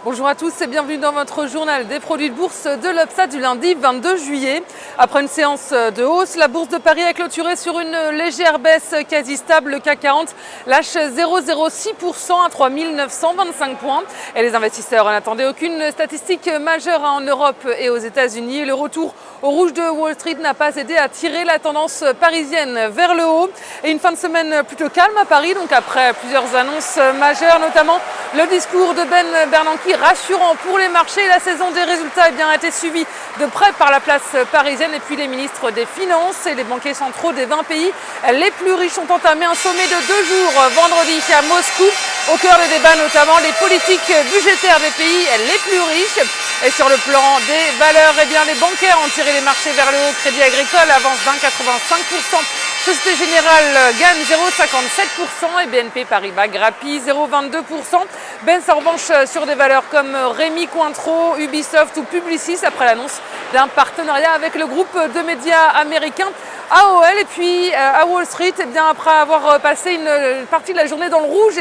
Bonjour à tous et bienvenue dans votre journal des produits de bourse de l'UPSA du lundi 22 juillet. Après une séance de hausse, la bourse de Paris a clôturé sur une légère baisse quasi stable. Le CAC 40 lâche 0,06% à 3 925 points. Et les investisseurs n'attendaient aucune statistique majeure en Europe et aux États-Unis. Le retour au rouge de Wall Street n'a pas aidé à tirer la tendance parisienne vers le haut. Et une fin de semaine plutôt calme à Paris, donc après plusieurs annonces majeures, notamment le discours de Ben Bernanke rassurant pour les marchés. La saison des résultats a été suivie de près par la place parisienne et puis les ministres des Finances et les banquiers centraux des 20 pays les plus riches ont entamé un sommet de 2 jours vendredi à Moscou. Au cœur des débats notamment les politiques budgétaires des pays les plus riches. Et sur le plan des valeurs, les bancaires ont tiré les marchés vers le haut. Crédit Agricole avance d'1,85%. Société Générale gagne 0,57% et BNP Paribas grappille 0,22%. Baisse en revanche sur des valeurs comme Rémy Cointreau, Ubisoft ou Publicis après l'annonce d'un partenariat avec le groupe de médias américain AOL. Et puis à Wall Street, après avoir passé une partie de la journée dans le rouge,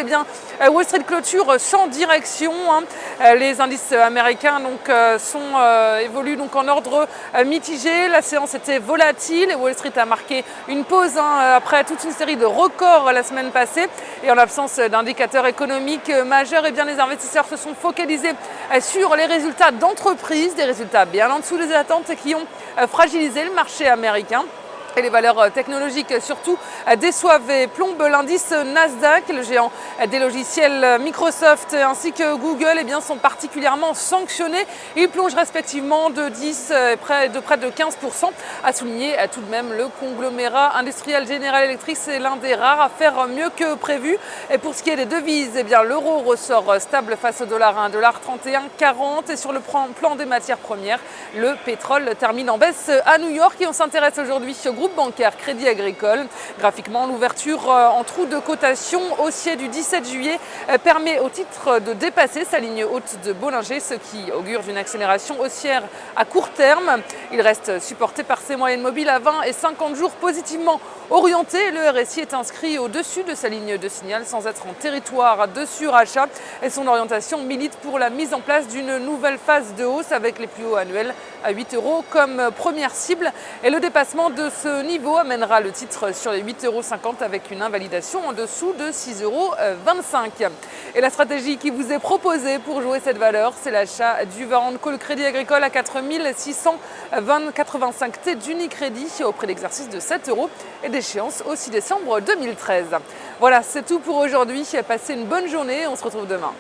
Wall Street clôture sans direction. Les indices américains évoluent en ordre mitigé. La séance était volatile et Wall Street a marqué une pause après toute une série de records la semaine passée. Et en l'absence d'indicateurs économiques majeurs, les investisseurs se sont focalisés sur les résultats d'entreprise, des résultats bien en dessous des attentes qui ont fragilisé le marché américain. Et les valeurs technologiques surtout déçoivent et plombent l'indice Nasdaq. Le géant des logiciels Microsoft ainsi que Google sont particulièrement sanctionnés. Ils plongent respectivement de 10 et de près de 15%. A souligner tout de même le conglomérat industriel General Electric, c'est l'un des rares à faire mieux que prévu. Et pour ce qui est des devises, l'euro ressort stable face au dollar à 1,3140 $. Et sur le plan des matières premières, le pétrole termine en baisse à New York. Et on s'intéresse aujourd'hui au groupe bancaire Crédit Agricole. Graphiquement, l'ouverture en trou de cotation haussier du 17 juillet permet au titre de dépasser sa ligne haute de Bollinger, ce qui augure d'une accélération haussière à court terme. Il reste supporté par ses moyennes mobiles à 20 et 50 jours positivement orientées. Le RSI est inscrit au-dessus de sa ligne de signal sans être en territoire de surachat et son orientation milite pour la mise en place d'une nouvelle phase de hausse avec les plus hauts annuels à 8 € comme première cible. Et le dépassement de ce niveau amènera le titre sur les 8,50 € avec une invalidation en dessous de 6,25 €. Et la stratégie qui vous est proposée pour jouer cette valeur, c'est l'achat du Varan Call Crédit Agricole à 4 685 T d'Unicrédit au prix d'exercice de 7 € et d'échéance au 6 décembre 2013. Voilà, c'est tout pour aujourd'hui. Passez une bonne journée, on se retrouve demain.